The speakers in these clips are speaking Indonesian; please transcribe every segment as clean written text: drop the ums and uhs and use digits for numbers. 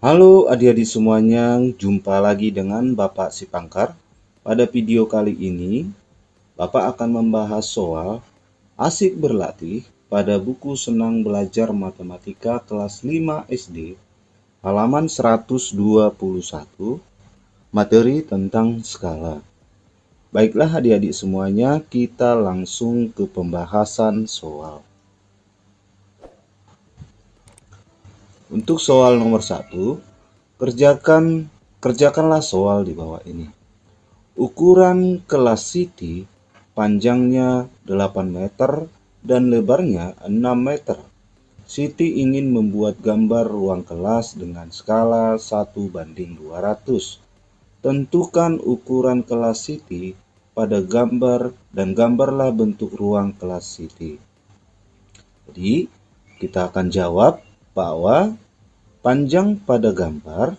Halo adik-adik semuanya, jumpa lagi dengan Bapak Sipangkar. Pada video kali ini, Bapak akan membahas soal asik berlatih pada buku Senang Belajar Matematika kelas 5 SD, halaman 121, materi tentang skala. Baiklah adik-adik semuanya, kita langsung ke pembahasan soal. Untuk soal nomor 1, kerjakanlah soal di bawah ini. Ukuran kelas Siti panjangnya 8 meter dan lebarnya 6 meter. Siti ingin membuat gambar ruang kelas dengan skala 1:200. Tentukan ukuran kelas Siti pada gambar dan gambarlah bentuk ruang kelas Siti. Jadi, kita akan jawab bahwa panjang pada gambar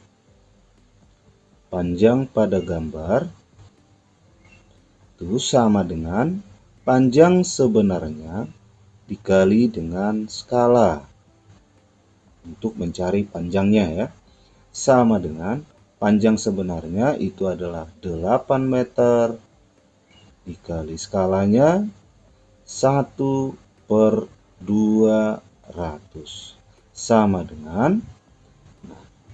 itu sama dengan panjang sebenarnya dikali dengan skala. Untuk mencari panjangnya ya, sama dengan panjang sebenarnya itu adalah 8 meter dikali skalanya 1/200. Sama dengan,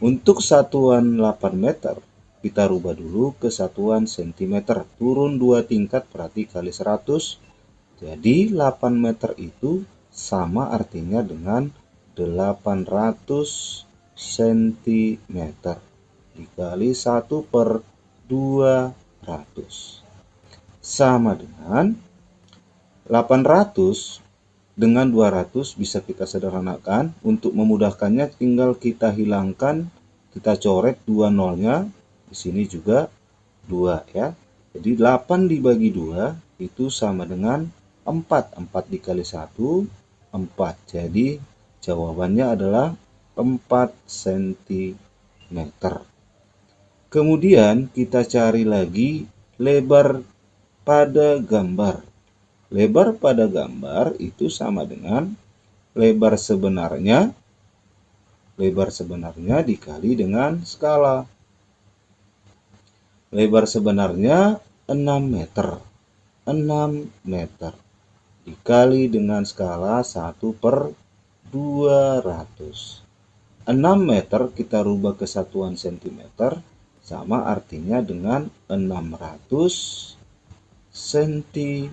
untuk satuan 8 meter, kita rubah dulu ke satuan sentimeter. Turun 2 tingkat berarti kali 100. Jadi 8 meter itu sama artinya dengan 800 cm dikali 1/200. Sama dengan 800 dengan 200 bisa kita sederhanakan. Untuk memudahkannya tinggal kita hilangkan, kita coret 2 nolnya. Di sini juga 2 ya. Jadi 8 dibagi 2 itu sama dengan 4. 4 dikali 1, 4. Jadi jawabannya adalah 4 cm. Kemudian kita cari lagi lebar pada gambar. Lebar pada gambar itu sama dengan lebar sebenarnya dikali dengan skala. Lebar sebenarnya 6 meter. 6 meter dikali dengan skala 1/200. 6 meter kita rubah ke satuan sentimeter, sama artinya dengan 600 cm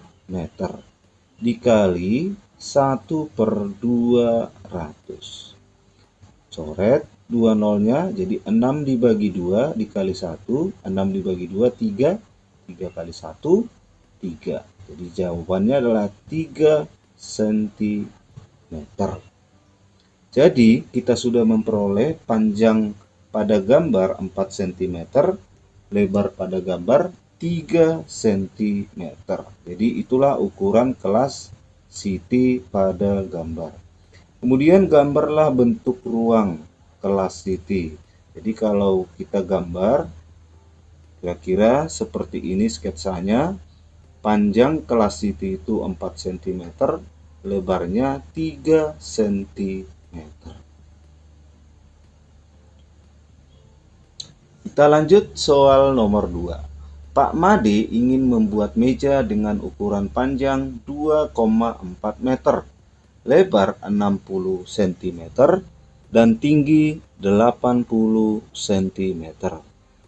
dikali 1/200. Coret 2 nolnya, jadi 6 dibagi 2 dikali 1, 6 dibagi 2, 3, 3 kali 1, 3. Jadi jawabannya adalah 3 cm. Jadi kita sudah memperoleh panjang pada gambar 4 cm, lebar pada gambar 3 cm. Jadi itulah ukuran kelas Siti pada gambar. Kemudian gambarlah bentuk ruang kelas Siti. Jadi kalau kita gambar, kira-kira seperti ini sketsanya. Panjang kelas Siti itu 4 cm, lebarnya 3 cm. Kita lanjut soal nomor 2. Pak Made ingin membuat meja dengan ukuran panjang 2,4 meter, lebar 60 cm, dan tinggi 80 cm.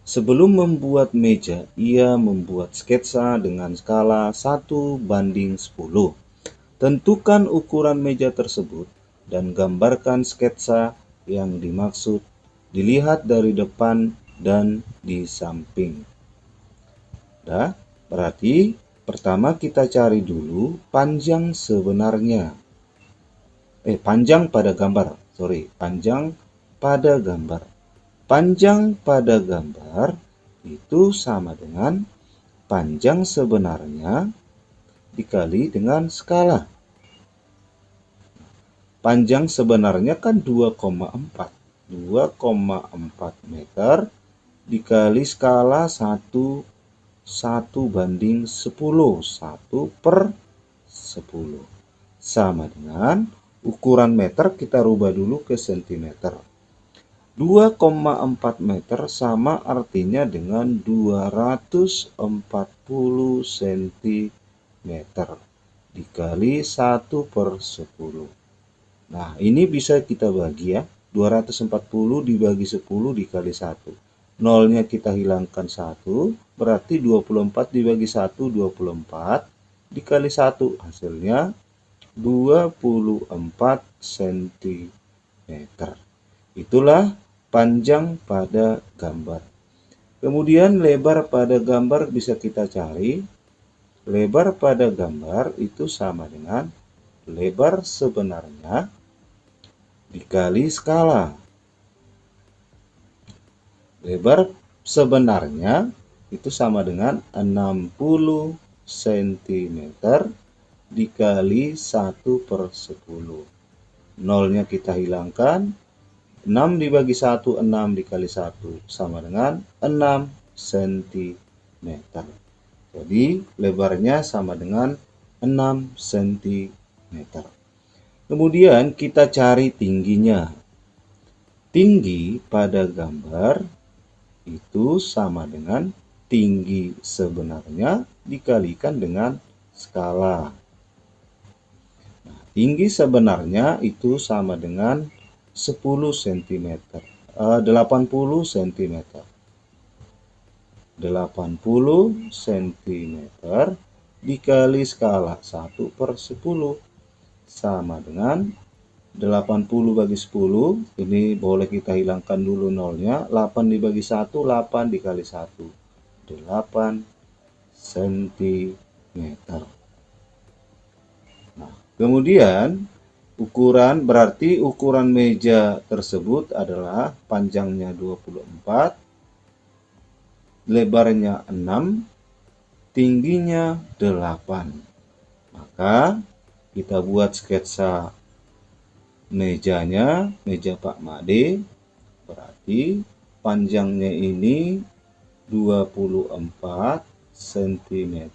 Sebelum membuat meja, ia membuat sketsa dengan skala 1:10. Tentukan ukuran meja tersebut dan gambarkan sketsa yang dimaksud. Dilihat dari depan dan di samping. Nah, berarti pertama kita cari dulu panjang sebenarnya. Panjang pada gambar. Panjang pada gambar. Panjang pada gambar itu sama dengan panjang sebenarnya dikali dengan skala. Panjang sebenarnya kan 2,4. 2,4 meter dikali skala 1/10. 1/10. Sama dengan ukuran meter kita rubah dulu ke sentimeter. 2,4 meter sama artinya dengan 240 cm dikali 1/10. Nah, ini bisa kita bagi ya. 240 dibagi 10 dikali 1. Nolnya kita hilangkan 1, berarti 24 dibagi 1, 24. Dikali 1, hasilnya 24 cm. Itulah panjang pada gambar. Kemudian lebar pada gambar bisa kita cari. Lebar pada gambar itu sama dengan lebar sebenarnya dikali skala. Lebar sebenarnya itu sama dengan 60 cm dikali 1/10. Nolnya kita hilangkan. 6 dibagi 1, 6 dikali 1 sama dengan 6 cm. Jadi lebarnya sama dengan 6 cm. Kemudian kita cari tingginya. Tinggi pada gambar itu sama dengan tinggi sebenarnya dikalikan dengan skala. Nah, tinggi sebenarnya itu sama dengan 10 cm, 80 cm. 80 cm dikali skala 1/10 sama dengan 80 bagi 10, ini boleh kita hilangkan dulu nolnya. 8 dibagi 1, 8 dikali 1. 8 cm. Nah, kemudian berarti ukuran meja tersebut adalah panjangnya 24, lebarnya 6, tingginya 8. Maka kita buat sketsa mejanya, meja Pak Made, berarti panjangnya ini 24 cm,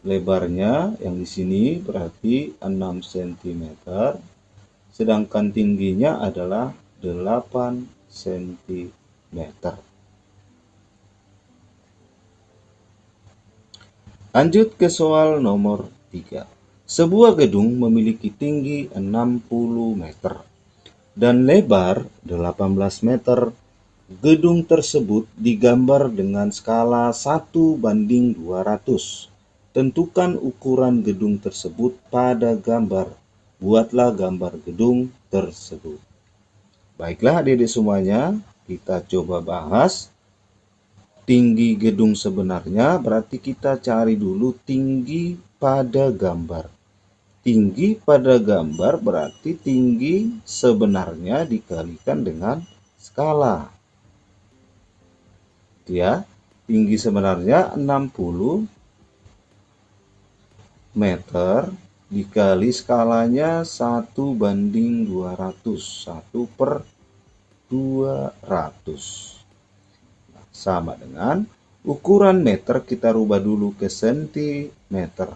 lebarnya yang di sini berarti 6 cm, sedangkan tingginya adalah 8 cm. Lanjut ke soal nomor 3. Sebuah gedung memiliki tinggi 60 meter dan lebar 18 meter. Gedung tersebut digambar dengan skala 1/200. Tentukan ukuran gedung tersebut pada gambar. Buatlah gambar gedung tersebut. Baiklah adik-adik semuanya, kita coba bahas. Tinggi gedung sebenarnya berarti kita cari dulu tinggi pada gambar. Tinggi pada gambar berarti tinggi sebenarnya dikalikan dengan skala. Ya, tinggi sebenarnya 60 meter dikali skalanya 1/200. 1/200. Sama dengan ukuran meter kita rubah dulu ke sentimeter.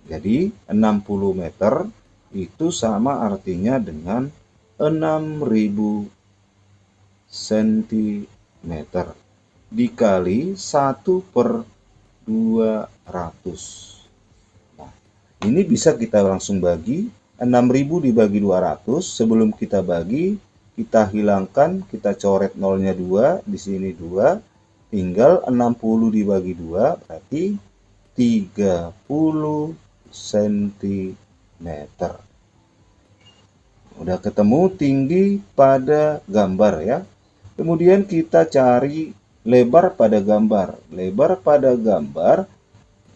Jadi 60 meter itu sama artinya dengan 6000 cm dikali 1/200. Nah, ini bisa kita langsung bagi. 6000 dibagi 200. Sebelum kita bagi, kita hilangkan, kita coret nolnya 2, di sini 2, tinggal 60 dibagi 2 berarti 30 cm. Udah ketemu tinggi pada gambar ya. Kemudian kita cari lebar pada gambar. Lebar pada gambar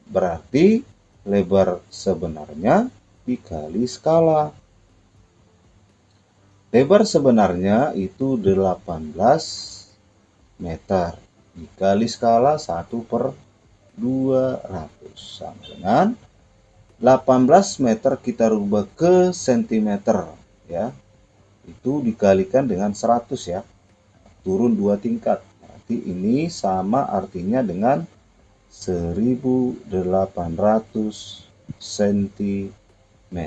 berarti lebar sebenarnya dikali skala. Lebar sebenarnya itu 18 meter dikali skala 1/200 sama dengan 18 meter kita rubah ke sentimeter ya. Itu dikalikan dengan 100 ya. Turun 2 tingkat. Berarti ini sama artinya dengan 1800 cm.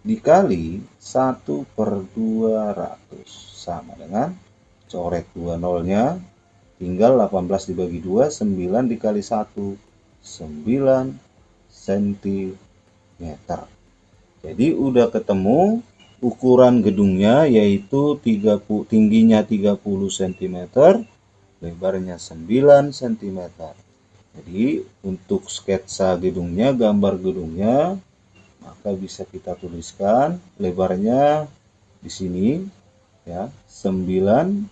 dikali 1/200 sama dengan coret 2 nolnya, tinggal 18 dibagi 2, 9 dikali 1, 9 cm. Jadi udah ketemu ukuran gedungnya, yaitu tingginya 30 cm, lebarnya 9 cm. Jadi untuk sketsa gedungnya, gambar gedungnya, maka bisa kita tuliskan lebarnya di sini ya 9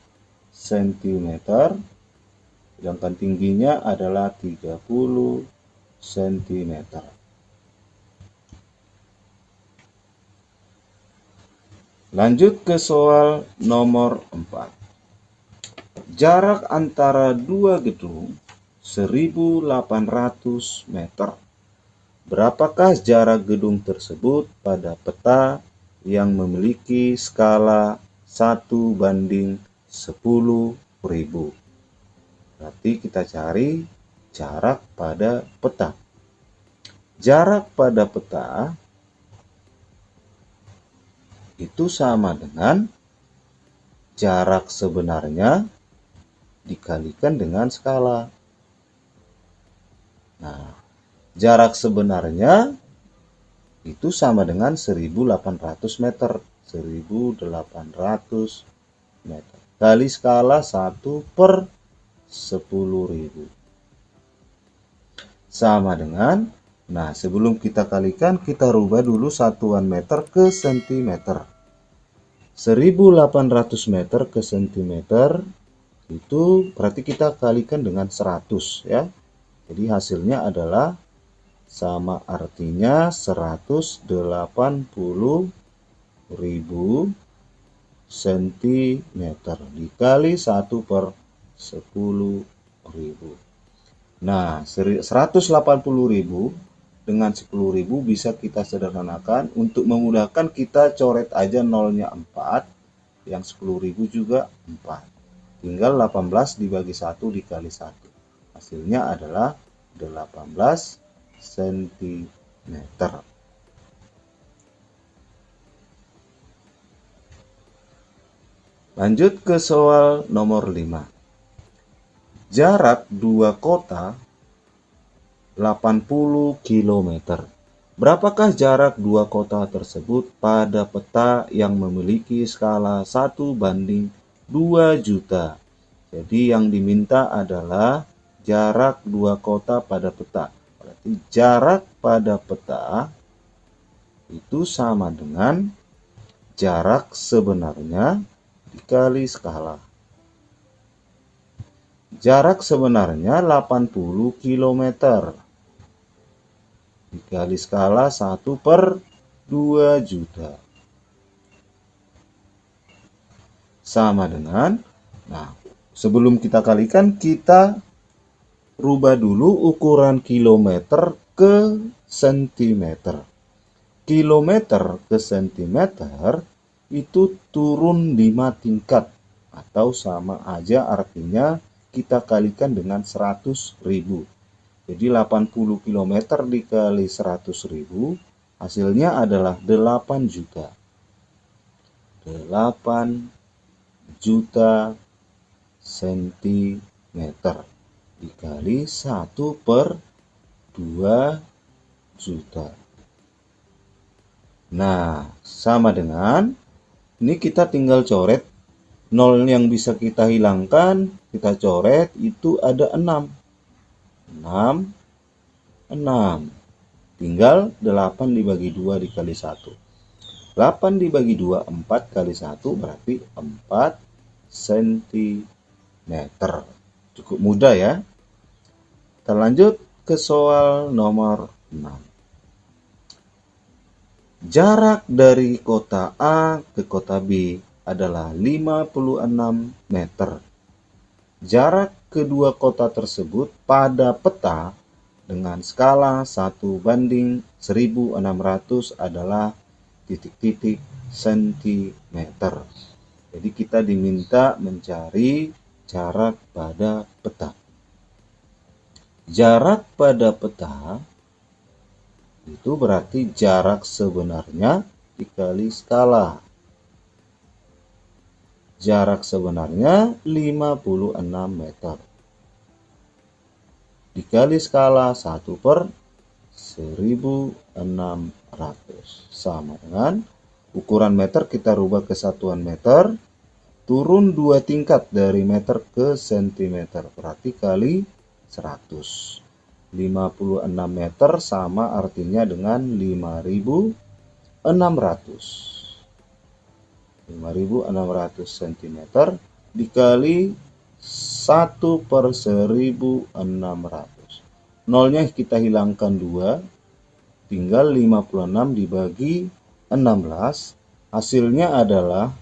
cm, sedangkan tingginya adalah 30 cm. Lanjut ke soal nomor 4. Jarak antara dua gedung 1800 meter. Berapakah jarak gedung tersebut pada peta yang memiliki skala 1/10.000? Berarti kita cari jarak pada peta. Jarak pada peta itu sama dengan jarak sebenarnya dikalikan dengan skala. Nah, jarak sebenarnya itu sama dengan 1800 meter. 1800 meter. Kali skala 1/10.000. Sama dengan, nah sebelum kita kalikan, kita rubah dulu satuan meter ke sentimeter. 1800 meter ke sentimeter itu berarti kita kalikan dengan 100 ya. Jadi hasilnya adalah sama, artinya 180.000 cm dikali 1/10.000. Nah, 180.000 dengan 10.000 bisa kita sederhanakan. Untuk memudahkan kita coret aja nolnya 4, yang 10.000 juga 4. Tinggal 18 dibagi 1 dikali 1. Hasilnya adalah 18 cm. Lanjut ke soal nomor 5. Jarak dua kota 80 km. Berapakah jarak dua kota tersebut pada peta yang memiliki skala 1/2 juta? Jadi yang diminta adalah jarak dua kota pada peta. Berarti jarak pada peta itu sama dengan jarak sebenarnya dikali skala. Jarak sebenarnya 80 km. Dikali skala 1/2 juta. Sama dengan, nah sebelum kita kalikan, kita rubah dulu ukuran kilometer ke sentimeter. Kilometer ke sentimeter itu turun 5 tingkat, atau sama aja artinya kita kalikan dengan 100.000. Jadi 80 km dikali 100.000 hasilnya adalah 8 juta. 8 juta sentimeter dikali 1/2 juta. Nah, sama dengan, ini kita tinggal coret. Nol yang bisa kita hilangkan, kita coret, itu ada 6. 6. Tinggal 8 dibagi 2 dikali 1. 8 dibagi 2, 4 kali 1 berarti 4 cm. Cukup mudah ya. Kita lanjut ke soal nomor 6. Jarak dari kota A ke kota B adalah 56 meter. Jarak kedua kota tersebut pada peta dengan skala 1/1600 adalah titik-titik sentimeter. Jadi kita diminta mencari jarak pada peta. Jarak pada peta itu berarti jarak sebenarnya dikali skala. Jarak sebenarnya 56 meter. Dikali skala 1/1600. Sama dengan ukuran meter kita rubah ke satuan meter. Turun 2 tingkat dari meter ke sentimeter. Berarti kali 100. 56 meter sama artinya dengan 5.600. 5.600 cm dikali 1/1600. Nolnya kita hilangkan 2, tinggal 56 dibagi 16. Hasilnya adalah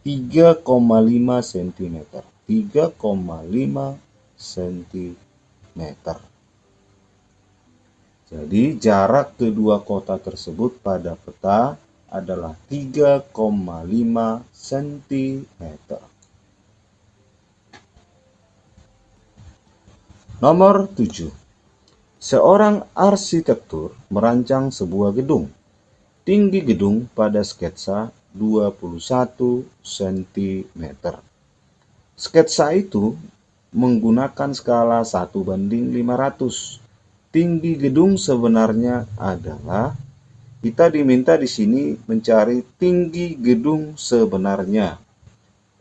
3,5 cm. 3,5 cm. Jadi jarak kedua kota tersebut pada peta adalah 3,5 cm. Nomor 7. Seorang arsitektur merancang sebuah gedung. Tinggi gedung pada sketsa 21 cm. Sketsa itu menggunakan skala 1/500. Tinggi gedung sebenarnya adalah, kita diminta di sini mencari tinggi gedung sebenarnya.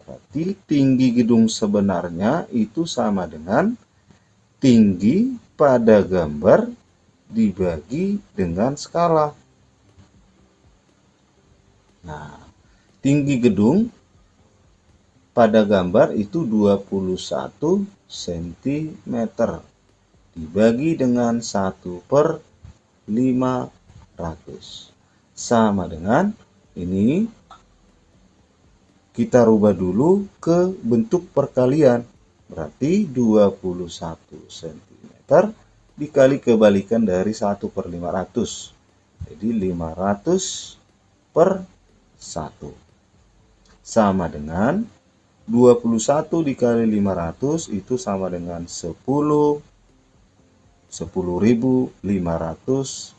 Berarti tinggi gedung sebenarnya itu sama dengan tinggi pada gambar dibagi dengan skala. Nah, tinggi gedung pada gambar itu 21 cm dibagi dengan 1/500. Sama dengan ini, kita rubah dulu ke bentuk perkalian. Berarti 21 cm dikali kebalikan dari 1/500. Jadi 500/1. Sama dengan 21 dikali 500 itu sama dengan 10.500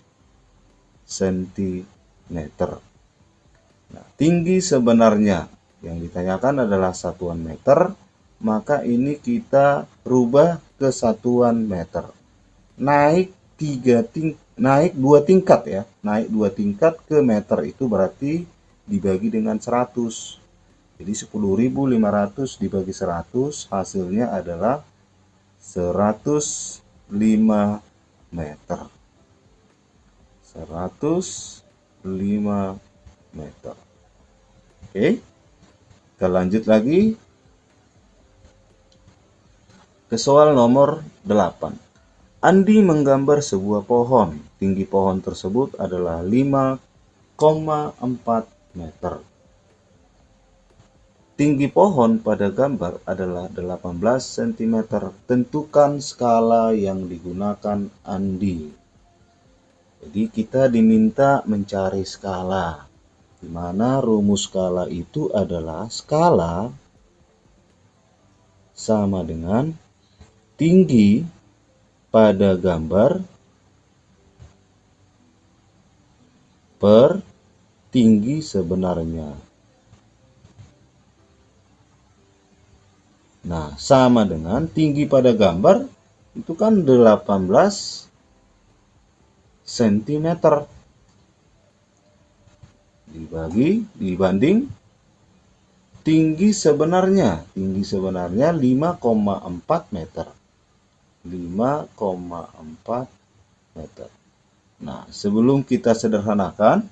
cm. Nah, tinggi sebenarnya yang ditanyakan adalah satuan meter, maka ini kita rubah ke satuan meter. Naik 2 tingkat ya. Naik 2 tingkat ke meter itu berarti dibagi dengan 100. Jadi 10.500 dibagi 100 hasilnya adalah 105 meter. 105 meter. Oke. Kita lanjut lagi ke soal nomor 8. Andi menggambar sebuah pohon. Tinggi pohon tersebut adalah 5,4 meter. Tinggi pohon pada gambar adalah 18 cm. Tentukan skala yang digunakan Andi. Jadi kita diminta mencari skala, di mana rumus skala itu adalah skala sama dengan tinggi pada gambar per tinggi sebenarnya. Nah, sama dengan tinggi pada gambar itu kan 18 cm dibanding tinggi sebenarnya. Tinggi sebenarnya 5,4 meter. 5,4 meter. Nah, sebelum kita sederhanakan,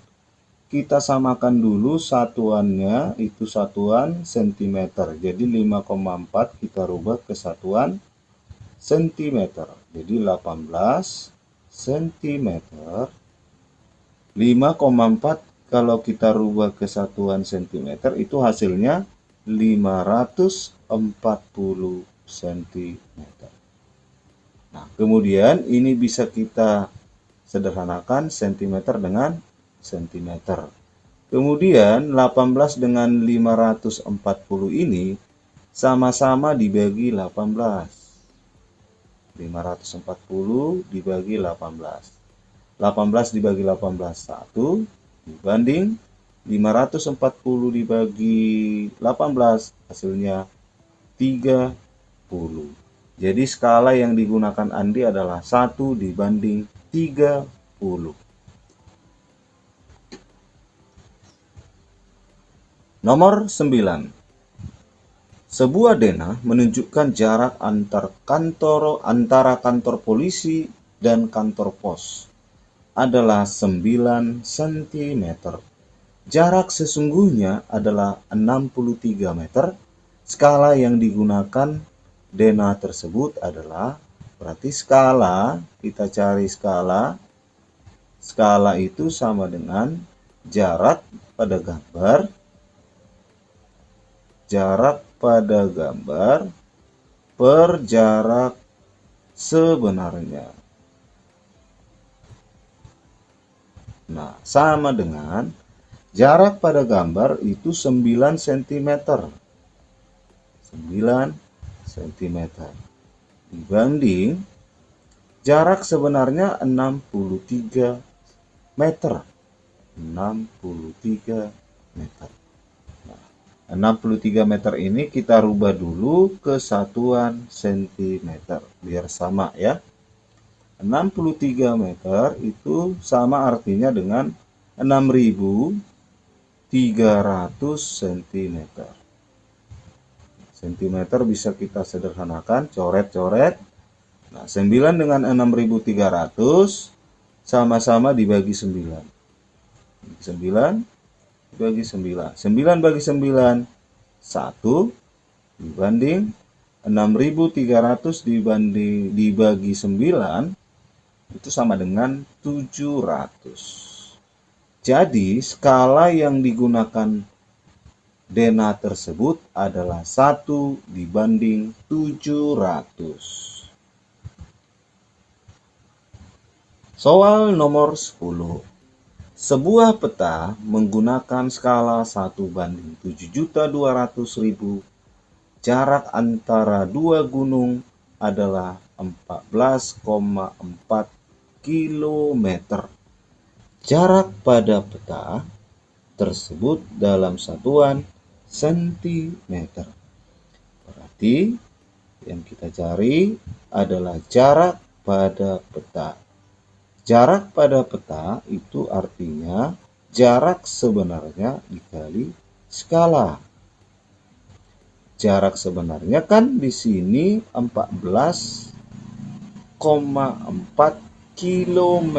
kita samakan dulu satuannya, itu satuan cm. Jadi 5,4 kita rubah ke satuan cm. Jadi 18 cm. 5,4 kalau kita rubah ke satuan cm itu hasilnya 540 cm. Nah, kemudian ini bisa kita sederhanakan cm dengan cm. Kemudian 18 dengan 540 ini sama-sama dibagi 18. 540 dibagi 18. 18 dibagi 18 1 dibanding 540 dibagi 18 hasilnya 30. Jadi skala yang digunakan Andi adalah 1:30. Nomor 9. Sebuah denah menunjukkan jarak antara kantor polisi dan kantor pos adalah 9 cm. Jarak sesungguhnya adalah 63 meter. Skala yang digunakan denah tersebut adalah, berarti skala, kita cari skala. Skala itu sama dengan jarak pada gambar per jarak sebenarnya. Nah, sama dengan jarak pada gambar itu 9 cm. 9 cm dibanding jarak sebenarnya 63 meter. 63 meter. Nah, 63 meter ini kita rubah dulu ke satuan cm biar sama ya. 63 meter itu sama artinya dengan 6.300 cm. Cm bisa kita sederhanakan, coret-coret. Nah, 9 dengan 6.300 sama-sama dibagi 9. 9 dibagi 9. 9 bagi 9, 1 dibanding 6.300 dibagi 9 itu sama dengan 700. Jadi skala yang digunakan denah tersebut adalah 1:700. Soal nomor 10. Sebuah peta menggunakan skala 1:7.200.000. Jarak antara dua gunung adalah 14,4 km. Jarak pada peta tersebut dalam satuan cm. Berarti yang kita cari adalah jarak pada peta. Jarak pada peta itu artinya jarak sebenarnya dikali skala. Jarak sebenarnya kan di sini 14,4 km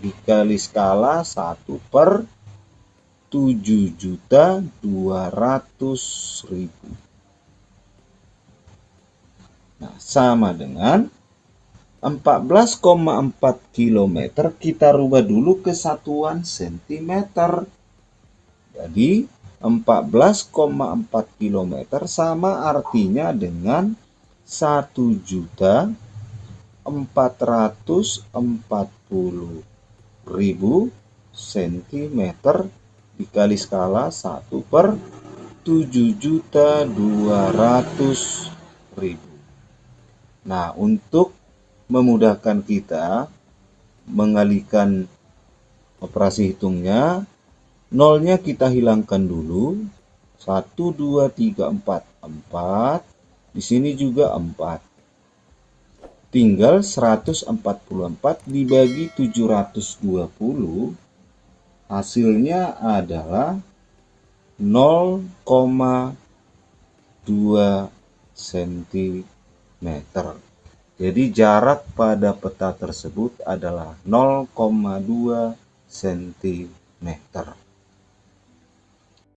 dikali skala 1/7.200.000. Nah, sama dengan 14,4 km kita rubah dulu ke satuan cm. Jadi 14,4 km sama artinya dengan 1.440.000 cm dikali skala 1/7.200.000. Nah, untuk memudahkan kita mengalihkan operasi hitungnya, nolnya kita hilangkan dulu. 1, 2, 3, 4. 4. Di sini juga 4. Tinggal 144 dibagi 720. Hasilnya adalah 0,2 cm. Jadi jarak pada peta tersebut adalah 0,2 cm.